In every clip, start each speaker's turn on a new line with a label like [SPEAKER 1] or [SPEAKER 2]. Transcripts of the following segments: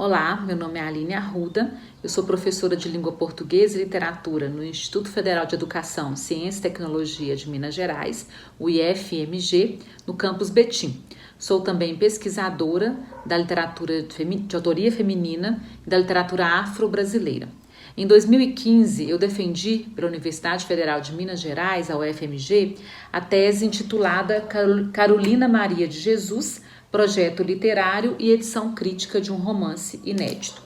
[SPEAKER 1] Olá, meu nome é Aline Arruda, eu sou professora de Língua Portuguesa e Literatura no Instituto Federal de Educação, Ciência e Tecnologia de Minas Gerais, o IFMG, no campus Betim. Sou também pesquisadora da literatura de autoria feminina e da literatura afro-brasileira. Em 2015, eu defendi pela Universidade Federal de Minas Gerais, a UFMG, a tese intitulada Carolina Maria de Jesus, Projeto Literário e Edição Crítica de um Romance Inédito.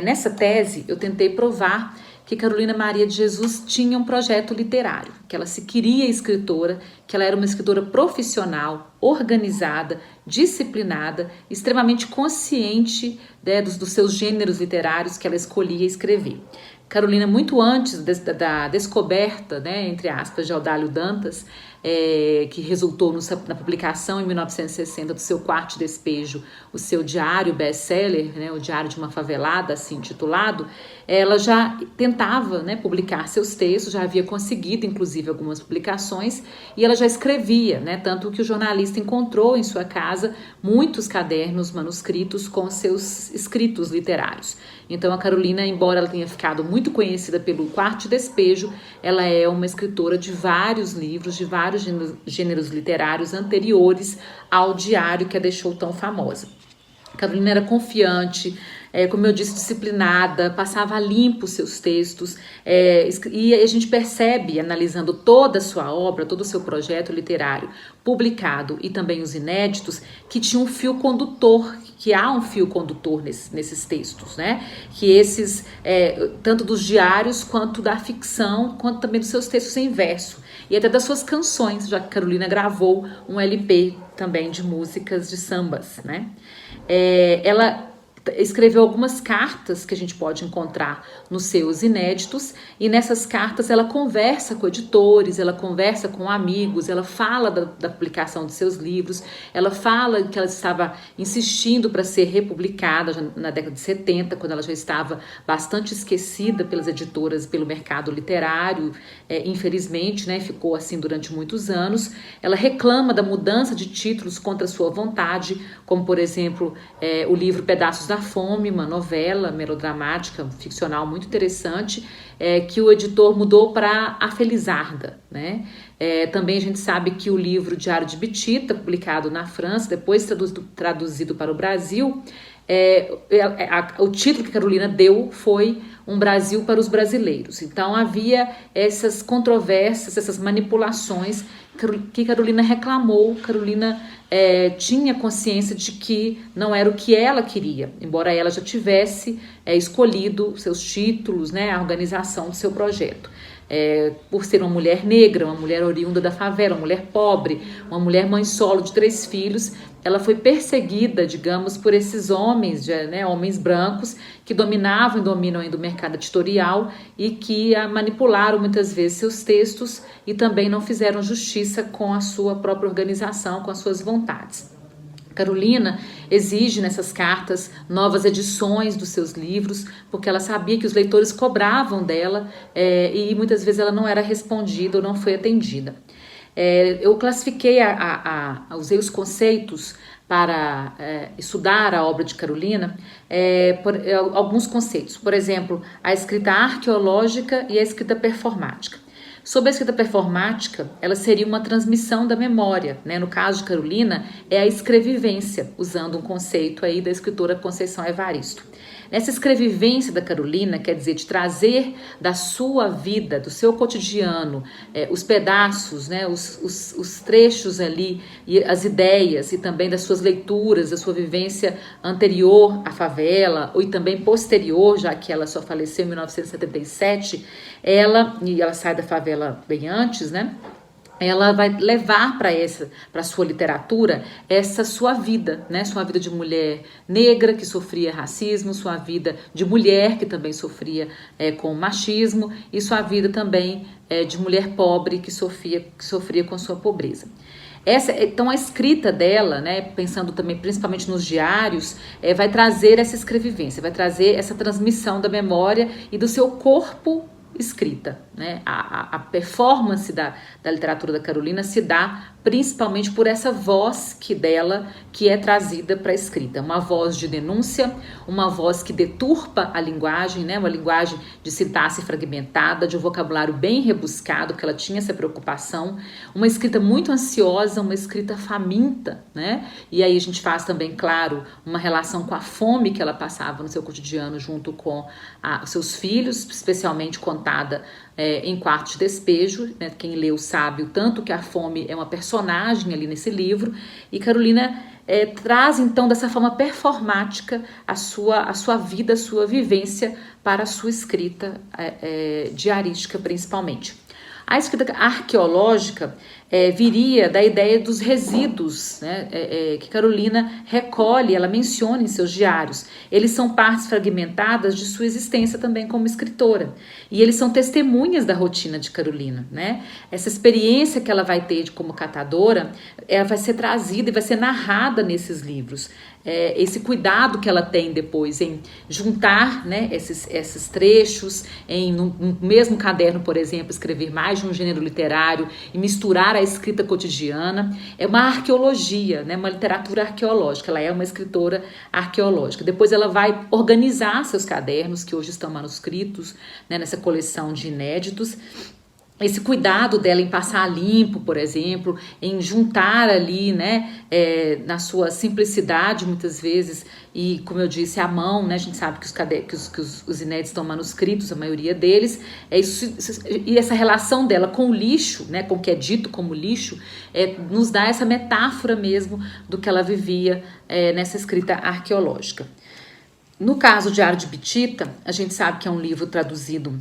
[SPEAKER 1] Nessa tese, eu tentei provar que Carolina Maria de Jesus tinha um projeto literário, que ela se queria escritora, que ela era uma escritora profissional, organizada, disciplinada, extremamente consciente dos seus gêneros literários que ela escolhia escrever. Carolina, muito antes da descoberta, entre aspas, de Audálio Dantas, que resultou na publicação em 1960 do seu quarto despejo, o seu diário best-seller, o Diário de uma Favelada, assim intitulado, ela já tentava publicar seus textos, já havia conseguido inclusive algumas publicações, e ela já escrevia, tanto que o jornalista encontrou em sua casa muitos cadernos manuscritos com seus escritos literários. Então a Carolina, embora ela tenha ficado muito conhecida pelo Quarto Despejo, ela é uma escritora de vários livros, de vários gêneros literários anteriores ao diário que a deixou tão famosa. Carolina era confiante, como eu disse, disciplinada, passava limpo seus textos, e a gente percebe, analisando toda a sua obra, todo o seu projeto literário publicado e também os inéditos, que tinha um fio condutor, que há um fio condutor nesses textos, que esses, tanto dos diários, quanto da ficção, quanto também dos seus textos em verso, e até das suas canções, já que Carolina gravou um LP também de músicas de sambas, Ela escreveu algumas cartas que a gente pode encontrar nos seus inéditos, e nessas cartas ela conversa com editores, ela conversa com amigos, ela fala da publicação de seus livros, ela fala que ela estava insistindo para ser republicada já na década de 70, quando ela já estava bastante esquecida pelas editoras, pelo mercado literário, infelizmente, ficou assim durante muitos anos. Ela reclama da mudança de títulos contra sua vontade, como por exemplo o livro Pedaços da Fome, uma novela melodramática, ficcional muito interessante, que o editor mudou para A Felizarda, Também a gente sabe que o livro Diário de Bitita, publicado na França, depois traduzido para o Brasil, o título que Carolina deu foi Um Brasil para os Brasileiros. Então havia essas controvérsias, essas manipulações que Carolina reclamou. Carolina tinha consciência de que não era o que ela queria, embora ela já tivesse escolhido seus títulos, a organização do seu projeto. Por ser uma mulher negra, uma mulher oriunda da favela, uma mulher pobre, uma mulher mãe solo de 3 filhos, ela foi perseguida, digamos, por esses homens, homens brancos, que dominavam e dominam ainda o mercado editorial e que a manipularam muitas vezes seus textos e também não fizeram justiça com a sua própria organização, com as suas vontades. Carolina exige nessas cartas novas edições dos seus livros, porque ela sabia que os leitores cobravam dela e muitas vezes ela não era respondida ou não foi atendida. Eu classifiquei, usei os conceitos para estudar a obra de Carolina, alguns conceitos, por exemplo, a escrita arqueológica e a escrita performática. Sobre a escrita performática, ela seria uma transmissão da memória, No caso de Carolina, é a escrevivência, usando um conceito aí da escritora Conceição Evaristo. Nessa escrevivência da Carolina, quer dizer, de trazer da sua vida, do seu cotidiano, os pedaços, os trechos ali, e as ideias, e também das suas leituras, da sua vivência anterior à favela, e também posterior, já que ela só faleceu em 1977, ela sai da favela bem antes, ela vai levar para a sua literatura essa sua vida, Sua vida de mulher negra que sofria racismo, sua vida de mulher que também sofria com machismo, e sua vida também de mulher pobre que sofria com sua pobreza. Então a escrita dela, pensando também principalmente nos diários, vai trazer essa escrevivência, vai trazer essa transmissão da memória e do seu corpo escrita, A performance da literatura da Carolina se dá principalmente por essa voz dela que é trazida para a escrita. Uma voz de denúncia, uma voz que deturpa a linguagem, né? Uma linguagem de sintaxe fragmentada, de um vocabulário bem rebuscado, porque ela tinha essa preocupação. Uma escrita muito ansiosa, uma escrita faminta, né? E aí a gente faz também, claro, uma relação com a fome que ela passava no seu cotidiano junto com os seus filhos, especialmente contada em Quarto de Despejo, né? Quem leu sabe o tanto que a fome é uma personagem ali nesse livro, e Carolina traz então dessa forma performática a sua vida, a sua vivência para a sua escrita diarística principalmente. A escrita arqueológica viria da ideia dos resíduos, né, que Carolina recolhe, ela menciona em seus diários. Eles são partes fragmentadas de sua existência também como escritora. E eles são testemunhas da rotina de Carolina, né? Essa experiência que ela vai ter como catadora, vai ser trazida e vai ser narrada nesses livros. Esse cuidado que ela tem depois em juntar, né, esses trechos, no mesmo caderno, por exemplo, escrever mais de um gênero literário e misturar a escrita cotidiana. É uma arqueologia, né, uma literatura arqueológica. Ela é uma escritora arqueológica. Depois ela vai organizar seus cadernos, que hoje estão manuscritos, né, nessa coleção de inéditos. Esse cuidado dela em passar limpo, por exemplo, em juntar ali, né, na sua simplicidade muitas vezes, e como eu disse, à mão, né, a gente sabe que os inéditos estão manuscritos, a maioria deles, e essa relação dela com o lixo, né, com o que é dito como lixo, nos dá essa metáfora mesmo do que ela vivia nessa escrita arqueológica. No caso de Diário de Bitita, a gente sabe que é um livro traduzido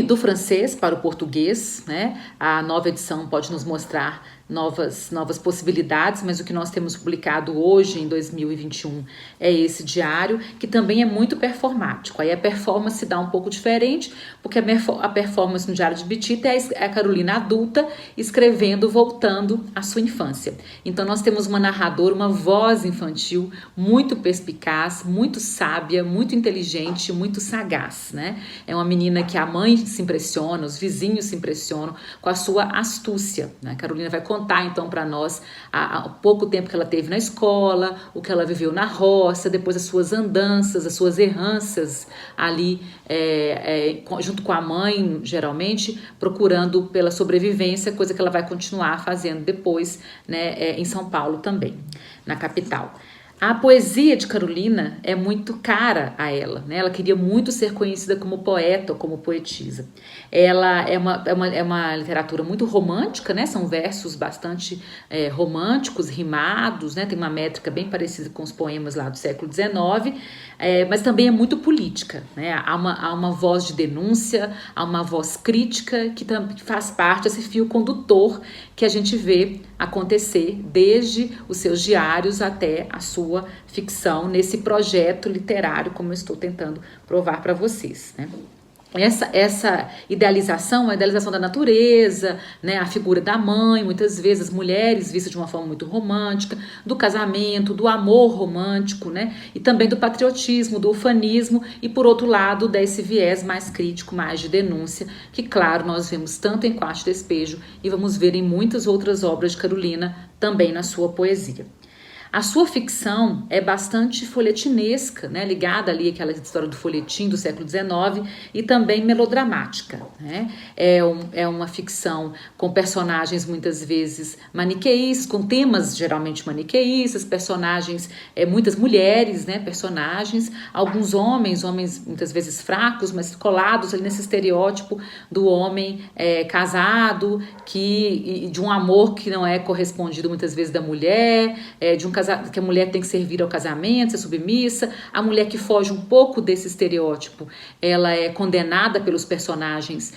[SPEAKER 1] do francês para o português, né? A nova edição pode nos mostrar novas possibilidades, mas o que nós temos publicado hoje, em 2021, é esse diário, que também é muito performático. Aí a performance dá um pouco diferente, porque a performance no Diário de Bitita é a Carolina adulta escrevendo, voltando à sua infância. Então nós temos uma narradora, uma voz infantil muito perspicaz, muito sábia, muito inteligente, muito sagaz, né? É uma menina que a mãe se impressiona, os vizinhos se impressionam com a sua astúcia, né? A Carolina vai contar então para nós há pouco tempo que ela teve na escola, o que ela viveu na roça, depois as suas andanças, as suas erranças ali junto com a mãe, geralmente procurando pela sobrevivência, coisa que ela vai continuar fazendo depois, né, em São Paulo também, na capital. A poesia de Carolina é muito cara a ela, né? Ela queria muito ser conhecida como poeta ou como poetisa. Ela é uma literatura muito romântica, né? São versos bastante românticos, rimados, né? Tem uma métrica bem parecida com os poemas lá do século XIX, mas também é muito política, né? Há uma voz de denúncia, há uma voz crítica que faz parte desse fio condutor que a gente vê acontecer desde os seus diários até a sua ficção nesse projeto literário, como eu estou tentando provar para vocês, né? Essa idealização, a idealização da natureza, né, a figura da mãe, muitas vezes as mulheres vistas de uma forma muito romântica, do casamento, do amor romântico, né, e também do patriotismo, do ufanismo, e por outro lado desse viés mais crítico, mais de denúncia, que claro, nós vemos tanto em Quarto de Despejo e vamos ver em muitas outras obras de Carolina, também na sua poesia. A sua ficção é bastante folhetinesca, né, ligada ali àquela história do folhetim do século XIX e também melodramática, né? É uma ficção com personagens muitas vezes maniqueístas, com temas geralmente maniqueístas, personagens, muitas mulheres, né, personagens, alguns homens muitas vezes fracos, mas colados ali nesse estereótipo do homem casado, de um amor que não é correspondido muitas vezes da mulher, de um que a mulher tem que servir ao casamento, ser submissa, a mulher que foge um pouco desse estereótipo, ela é condenada pelos personagens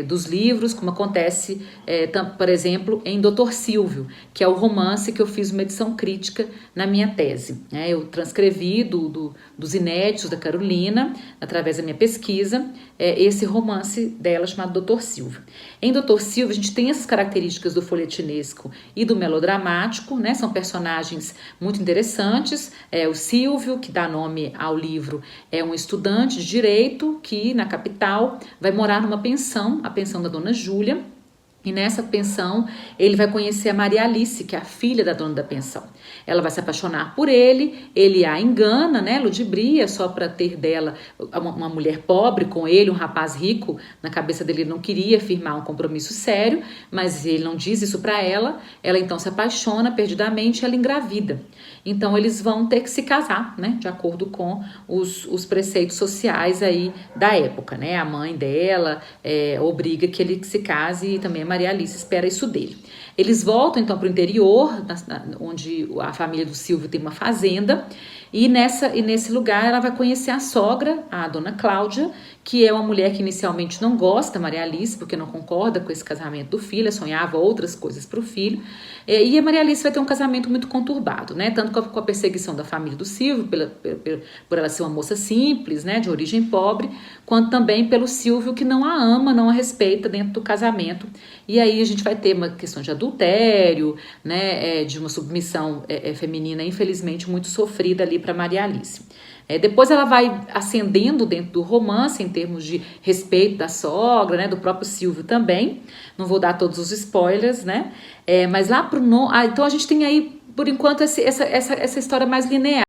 [SPEAKER 1] dos livros, como acontece, por exemplo, em Dr. Silvio, que é o romance que eu fiz uma edição crítica na minha tese. Eu transcrevi dos inéditos da Carolina, através da minha pesquisa, esse romance dela chamado Dr. Silvio. Em Dr. Silvio, a gente tem essas características do folhetinesco e do melodramático, né? São personagens muito interessantes. O Silvio, que dá nome ao livro, é um estudante de direito que, na capital, vai morar numa pensão, a pensão da Dona Júlia, E nessa pensão, ele vai conhecer a Maria Alice, que é a filha da dona da pensão. Ela vai se apaixonar por ele a engana, né, ludibria, só para ter dela uma mulher pobre com ele, um rapaz rico. Na cabeça dele ele não queria firmar um compromisso sério, mas ele não diz isso para ela. Ela então se apaixona perdidamente e ela engravida. Então eles vão ter que se casar, né, de acordo com os preceitos sociais aí da época, né? A mãe dela obriga que ele se case e também a Maria Alice espera isso dele. Eles voltam então para o interior, onde a família do Silvio tem uma fazenda, e nesse lugar ela vai conhecer a sogra, a dona Cláudia, que é uma mulher que inicialmente não gosta da Maria Alice, porque não concorda com esse casamento do filho, sonhava outras coisas para o filho, e a Maria Alice vai ter um casamento muito conturbado, né? Tanto com a perseguição da família do Silvio, por ela ser uma moça simples, né, de origem pobre, quanto também pelo Silvio, que não a ama, não a respeita dentro do casamento. E aí a gente vai ter uma questão de adultério, né, de uma submissão feminina, infelizmente, muito sofrida ali para Maria Alice. Depois ela vai ascendendo dentro do romance em termos de respeito da sogra, né, do próprio Silvio também. Não vou dar todos os spoilers, né? Mas lá pro então a gente tem aí, por enquanto, essa história mais linear.